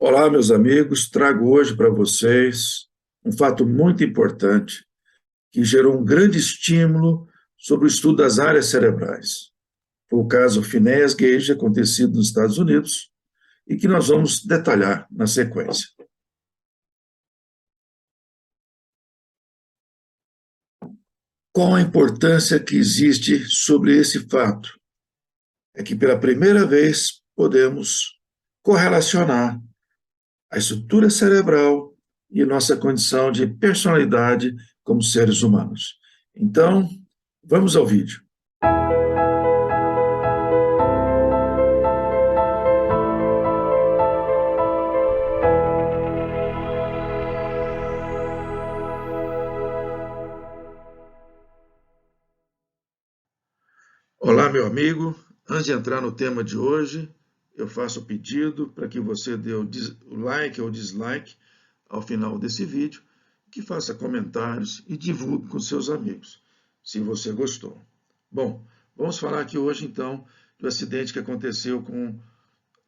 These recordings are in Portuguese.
Olá, meus amigos. Trago hoje para vocês um fato muito importante que gerou um grande estímulo sobre o estudo das áreas cerebrais. Foi o caso Phineas Gage, acontecido nos Estados Unidos, e que nós vamos detalhar na sequência. Qual a importância que existe sobre esse fato? É que pela primeira vez podemos correlacionar a estrutura cerebral e nossa condição de personalidade como seres humanos. Então, vamos ao vídeo. Olá, meu amigo. Antes de entrar no tema de hoje, eu faço o pedido para que você dê o like ou dislike ao final desse vídeo, que faça comentários e divulgue com seus amigos, se você gostou. Bom, vamos falar aqui hoje, então, do acidente que aconteceu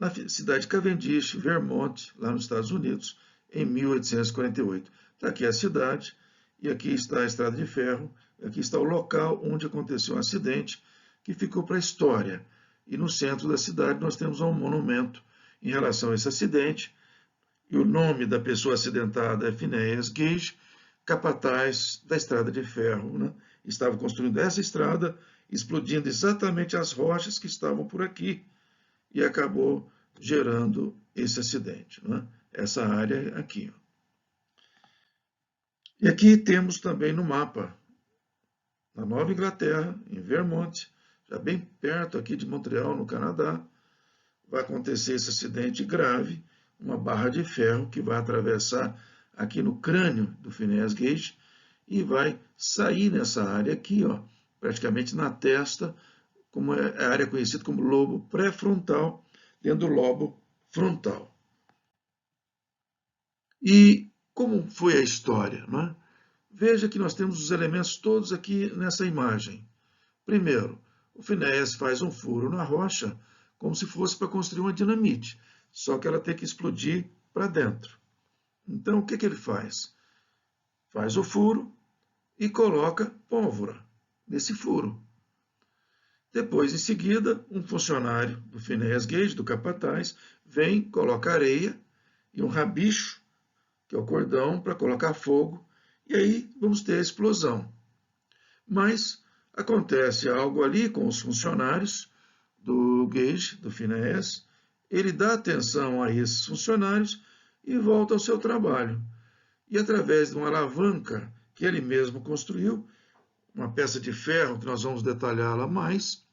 na cidade de Cavendish, Vermont, lá nos Estados Unidos, em 1848. Está aqui a cidade, e aqui está a estrada de ferro, aqui está o local onde aconteceu o acidente, que ficou para a história. E no centro da cidade nós temos um monumento em relação a esse acidente, e o nome da pessoa acidentada é Phineas Gage, capataz da estrada de ferro, né? Estava construindo essa estrada, explodindo exatamente as rochas que estavam por aqui, e acabou gerando esse acidente, né? Essa área aqui. E aqui temos também no mapa, na Nova Inglaterra, em Vermont, já bem perto aqui de Montreal, no Canadá, vai acontecer esse acidente grave, uma barra de ferro que vai atravessar aqui no crânio do Phineas Gage e vai sair nessa área aqui, ó, praticamente na testa, como é a área conhecida como lobo pré-frontal, dentro do lobo frontal. E como foi a história, não é? Veja que nós temos os elementos todos aqui nessa imagem. Primeiro, o Phineas faz um furo na rocha, como se fosse para construir uma dinamite, só que ela tem que explodir para dentro. Então, o que ele faz? Faz o furo e coloca pólvora nesse furo. Depois, em seguida, um funcionário do Phineas Gage, do capataz, vem, coloca areia e um rabicho, que é o cordão, para colocar fogo, e aí vamos ter a explosão. Mas acontece algo ali com os funcionários do Gage, do Phineas, ele dá atenção a esses funcionários e volta ao seu trabalho. E através de uma alavanca que ele mesmo construiu, uma peça de ferro que nós vamos detalhá-la mais,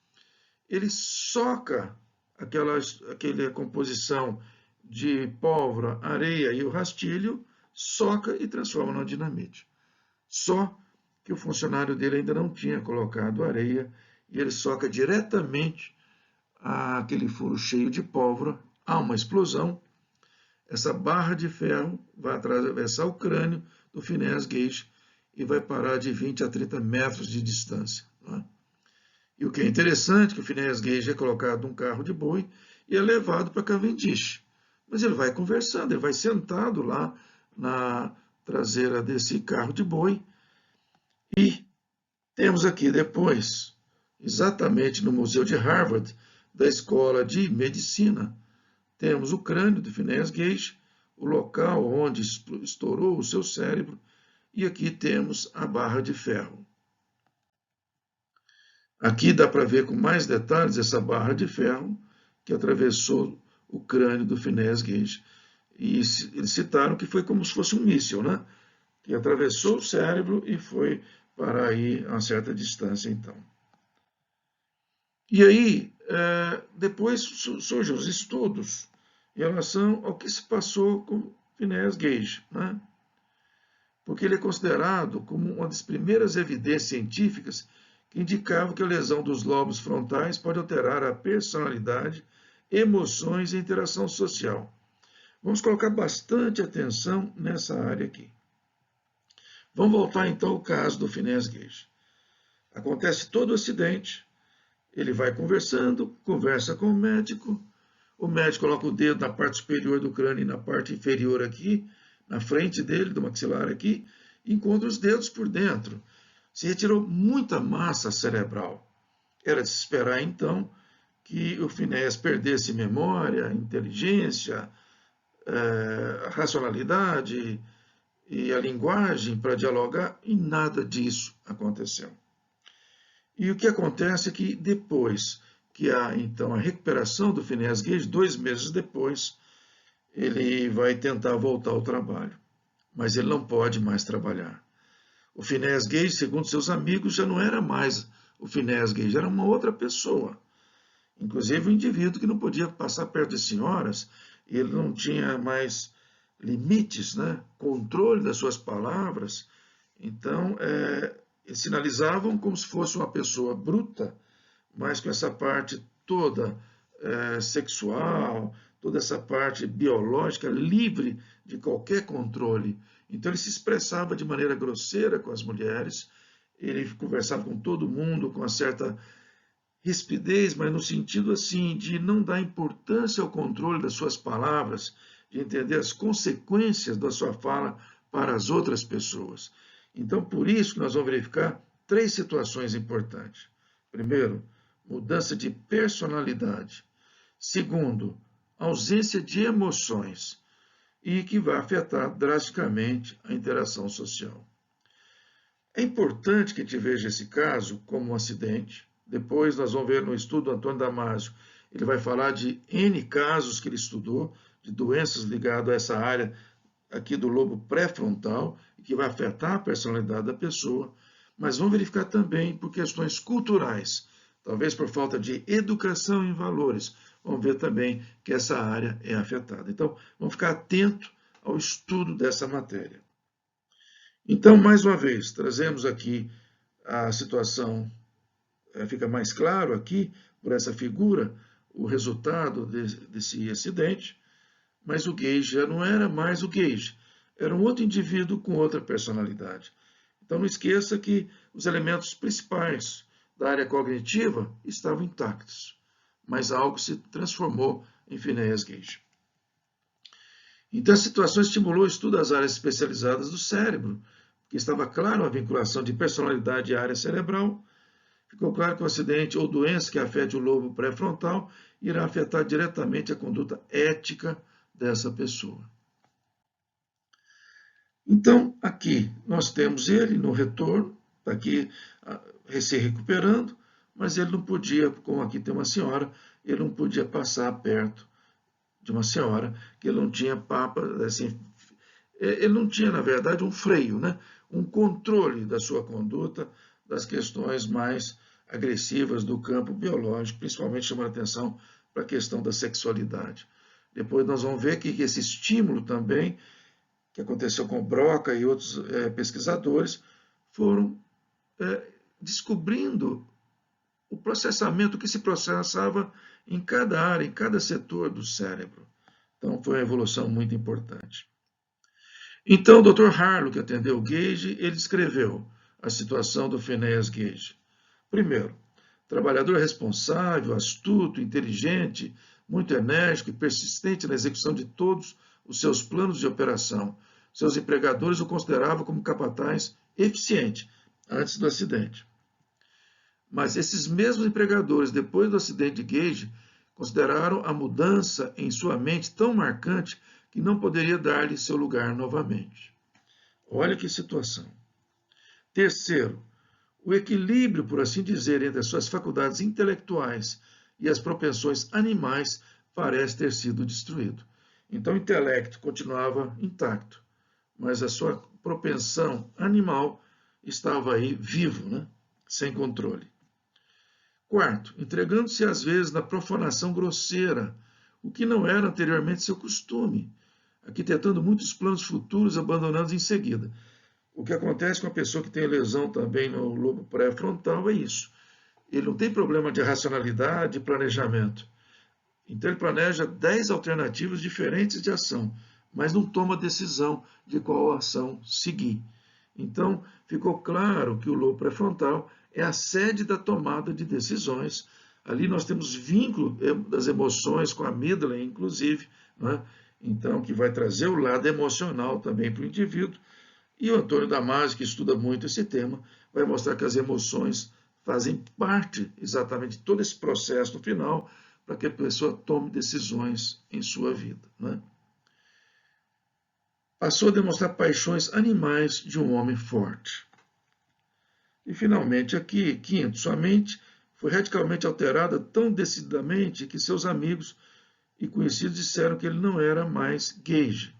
ele soca aquela composição de pólvora, areia e o rastilho, soca e transforma numa dinamite. Só que o funcionário dele ainda não tinha colocado areia e ele soca diretamente aquele furo cheio de pólvora, há uma explosão, essa barra de ferro vai atravessar o crânio do Phineas Gage e vai parar de 20 a 30 metros de distância. Né? E o que é interessante é que o Phineas Gage é colocado num carro de boi e é levado para Cavendish. Mas ele vai conversando, ele vai sentado lá na traseira desse carro de boi. E temos aqui depois, exatamente no Museu de Harvard, da Escola de Medicina, temos o crânio do Phineas Gage, o local onde estourou o seu cérebro, e aqui temos a barra de ferro. Aqui dá para ver com mais detalhes essa barra de ferro que atravessou o crânio do Phineas Gage. E eles citaram que foi como se fosse um míssil, né? Que atravessou o cérebro e foi para aí a uma certa distância, então. E aí, depois surgem os estudos em relação ao que se passou com Phineas Gage, né? Porque ele é considerado como uma das primeiras evidências científicas que indicavam que a lesão dos lobos frontais pode alterar a personalidade, emoções e interação social. Vamos colocar bastante atenção nessa área aqui. Vamos voltar então ao caso do Phineas Gage. Acontece todo o acidente, ele vai conversando, conversa com o O médico coloca o dedo na parte superior do crânio e na parte inferior aqui, na frente dele, do maxilar aqui, e encontra os dedos por dentro. Se retirou muita massa cerebral. Era de se esperar, então, que o Phineas perdesse memória, inteligência, racionalidade e a linguagem para dialogar, e nada disso aconteceu. E o que acontece é que depois que há, então, a recuperação do Phineas Gage, 2 meses depois, ele vai tentar voltar ao trabalho, mas ele não pode mais trabalhar. O Phineas Gage, segundo seus amigos, já não era mais o Phineas Gage, era uma outra pessoa. Inclusive um indivíduo que não podia passar perto de senhoras, ele não tinha mais limites, né? Controle das suas palavras. Então, eles sinalizavam como se fosse uma pessoa bruta, mas com essa parte toda sexual, toda essa parte biológica livre de qualquer controle. Então ele se expressava de maneira grosseira com as mulheres, ele conversava com todo mundo com uma certa rispidez, mas no sentido assim de não dar importância ao controle das suas palavras, de entender as consequências da sua fala para as outras pessoas. Então, por isso que nós vamos verificar 3 situações importantes. Primeiro, mudança de personalidade. Segundo, ausência de emoções e que vai afetar drasticamente a interação social. É importante que a gente veja esse caso como um acidente. Depois nós vamos ver no estudo do Antônio Damasio, ele vai falar de N casos que ele estudou, de doenças ligadas a essa área aqui do lobo pré-frontal, e que vai afetar a personalidade da pessoa, mas vamos verificar também por questões culturais, talvez por falta de educação em valores, vamos ver também que essa área é afetada. Então, vamos ficar atento ao estudo dessa matéria. Então, mais uma vez, trazemos aqui a situação, fica mais claro aqui, por essa figura, o resultado desse acidente, mas o Gage já não era mais o Gage, era um outro indivíduo com outra personalidade. Então, não esqueça que os elementos principais da área cognitiva estavam intactos, mas algo se transformou em Phineas Gage. Então, a situação estimulou o estudo das áreas especializadas do cérebro, que estava claro a vinculação de personalidade e área cerebral. Ficou claro que o acidente ou doença que afete o lobo pré-frontal irá afetar diretamente a conduta ética dessa pessoa. Então, aqui nós temos ele no retorno, está aqui se recuperando, mas ele não podia, como aqui tem uma senhora, ele não podia passar perto de uma senhora, que ele não tinha assim, ele não tinha, na verdade, um freio, né? Um controle da sua conduta, das questões mais agressivas do campo biológico, principalmente chamando a atenção para a questão da sexualidade. Depois nós vamos ver que esse estímulo também, que aconteceu com Broca e outros pesquisadores, foram descobrindo o processamento que se processava em cada área, em cada setor do cérebro. Então, foi uma evolução muito importante. Então, o Dr. Harlow, que atendeu o Gage, ele descreveu a situação do Phineas Gage. Primeiro, trabalhador responsável, astuto, inteligente, muito enérgico e persistente na execução de todos os seus planos de operação. Seus empregadores o consideravam como capataz eficiente antes do acidente. Mas esses mesmos empregadores, depois do acidente de Gage, consideraram a mudança em sua mente tão marcante que não poderia dar-lhe seu lugar novamente. Olha que situação. Terceiro, o equilíbrio, por assim dizer, entre as suas faculdades intelectuais e as propensões animais parece ter sido destruído. Então, o intelecto continuava intacto, mas a sua propensão animal estava aí vivo, né? Sem controle. Quarto, entregando-se às vezes na profanação grosseira, o que não era anteriormente seu costume, arquitetando muitos planos futuros abandonando-os em seguida. O que acontece com a pessoa que tem lesão também no lobo pré-frontal é isso. Ele não tem problema de racionalidade e planejamento. Então ele planeja 10 alternativas diferentes de ação, mas não toma decisão de qual ação seguir. Então ficou claro que o lobo pré-frontal é a sede da tomada de decisões, Ali nós temos vínculo das emoções com a amígdala, inclusive, né? Então, que vai trazer o lado emocional também para o indivíduo. E o Antônio Damasio, que estuda muito esse tema, vai mostrar que as emoções fazem parte exatamente de todo esse processo no final, para que a pessoa tome decisões em sua vida, né? Passou a demonstrar paixões animais de um homem forte. E, finalmente, aqui, quinto, sua mente foi radicalmente alterada tão decididamente que seus amigos e conhecidos disseram que ele não era mais Gage.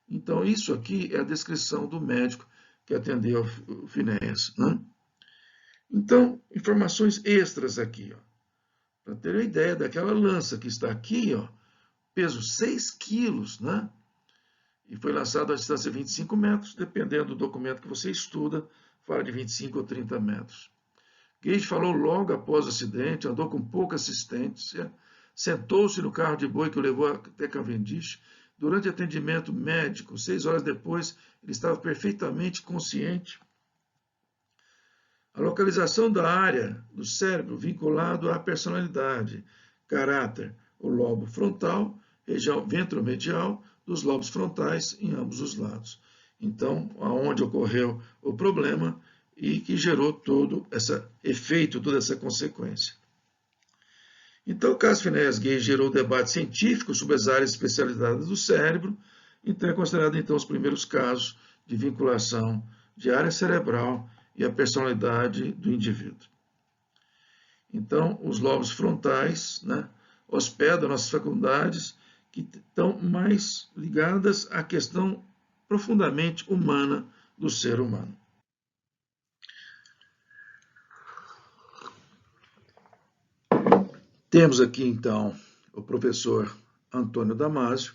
Então, isso aqui é a descrição do médico que atendeu o Phineas, né? Então, informações extras aqui, para ter a ideia daquela lança que está aqui, peso 6 quilos, né? E foi lançado a distância de 25 metros, dependendo do documento que você estuda, fala de 25 ou 30 metros. Gage falou logo após o acidente, andou com pouca assistência, sentou-se no carro de boi que o levou até Cavendish. Durante atendimento médico, 6 horas depois, ele estava perfeitamente consciente. A localização da área do cérebro vinculado à personalidade, caráter, o lobo frontal, região ventromedial, dos lobos frontais em ambos os lados. Então, aonde ocorreu o problema e que gerou todo esse efeito, toda essa consequência. Então, o caso Phineas Gage gerou debate científico sobre as áreas especializadas do cérebro, então é considerado então os primeiros casos de vinculação de área cerebral e a personalidade do indivíduo. Então, os lobos frontais, né, hospedam nossas faculdades que estão mais ligadas à questão profundamente humana do ser humano. Temos aqui, então, o professor Antônio Damasio,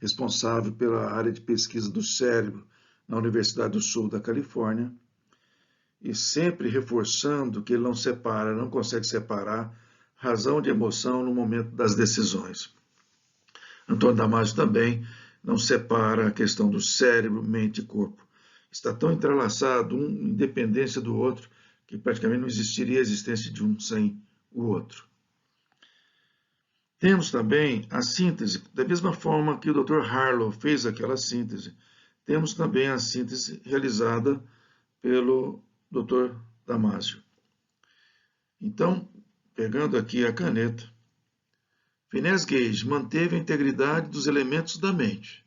responsável pela área de pesquisa do cérebro na Universidade do Sul da Califórnia, e sempre reforçando que ele não separa, não consegue separar razão de emoção no momento das decisões. Antônio Damasio também não separa a questão do cérebro, mente e corpo. Está tão entrelaçado, um em dependência do outro, que praticamente não existiria a existência de um sem o outro. Temos também a síntese, da mesma forma que o Dr. Harlow fez aquela síntese, temos também a síntese realizada pelo Dr. Damasio. Então, pegando aqui a caneta, Phineas Gage manteve a integridade dos elementos da mente.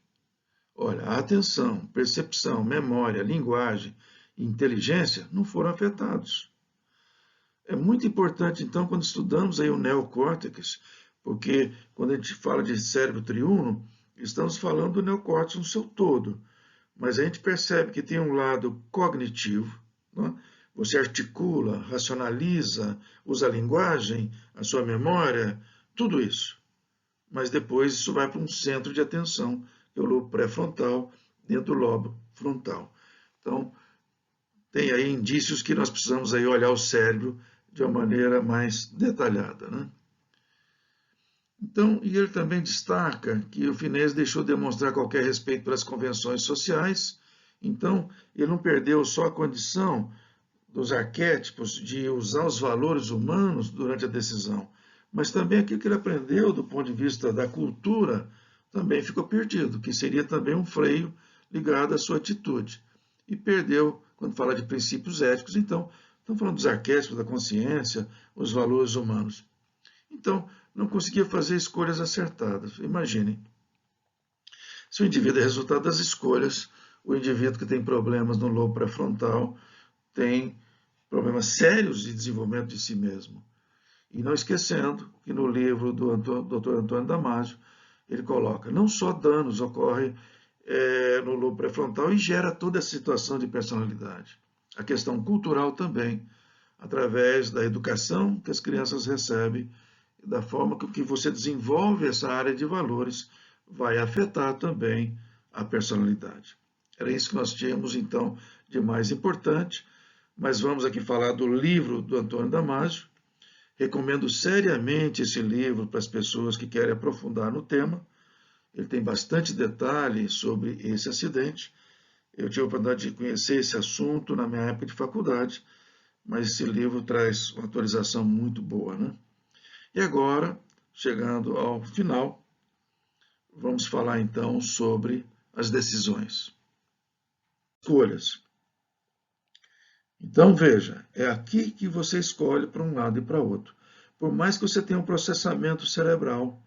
Olha, a atenção, percepção, memória, linguagem e inteligência não foram afetados. É muito importante, então, quando estudamos aí o neocórtex, porque quando a gente fala de cérebro triuno, estamos falando do neocórtex no seu todo. Mas a gente percebe que tem um lado cognitivo, né? Você articula, racionaliza, usa a linguagem, a sua memória, tudo isso. Mas depois isso vai para um centro de atenção, que é o lobo pré-frontal, dentro do lobo frontal. Então, tem aí indícios que nós precisamos aí olhar o cérebro de uma maneira mais detalhada, né? Então, e ele também destaca que o Phineas deixou de demonstrar qualquer respeito pelas convenções sociais, então ele não perdeu só a condição dos arquétipos de usar os valores humanos durante a decisão, mas também aquilo que ele aprendeu do ponto de vista da cultura também ficou perdido, que seria também um freio ligado à sua atitude. E perdeu, quando fala de princípios éticos, então, estamos falando dos arquétipos da consciência, os valores humanos. Então, não conseguia fazer escolhas acertadas. Imaginem, se o indivíduo é resultado das escolhas, o indivíduo que tem problemas no lobo pré-frontal tem problemas sérios de desenvolvimento de si mesmo. E não esquecendo que no livro do Dr. Antônio Damasio, ele coloca, não só danos ocorrem no lobo pré-frontal e gera toda essa situação de personalidade. A questão cultural também, através da educação que as crianças recebem, da forma que você desenvolve essa área de valores, vai afetar também a personalidade. Era isso que nós tínhamos, então, de mais importante, mas vamos aqui falar do livro do Antônio Damasio. Recomendo seriamente esse livro para as pessoas que querem aprofundar no tema. Ele tem bastante detalhe sobre esse acidente. Eu tive a oportunidade de conhecer esse assunto na minha época de faculdade, mas esse livro traz uma atualização muito boa, né? E agora, chegando ao final, vamos falar então sobre as decisões. Escolhas. Então, veja, é aqui que você escolhe para um lado e para outro. Por mais que você tenha um processamento cerebral,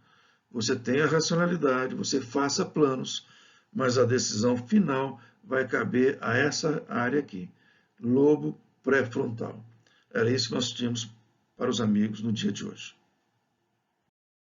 você tenha racionalidade, você faça planos, mas a decisão final vai caber a essa área aqui, lobo pré-frontal. Era isso que nós tínhamos para os amigos no dia de hoje.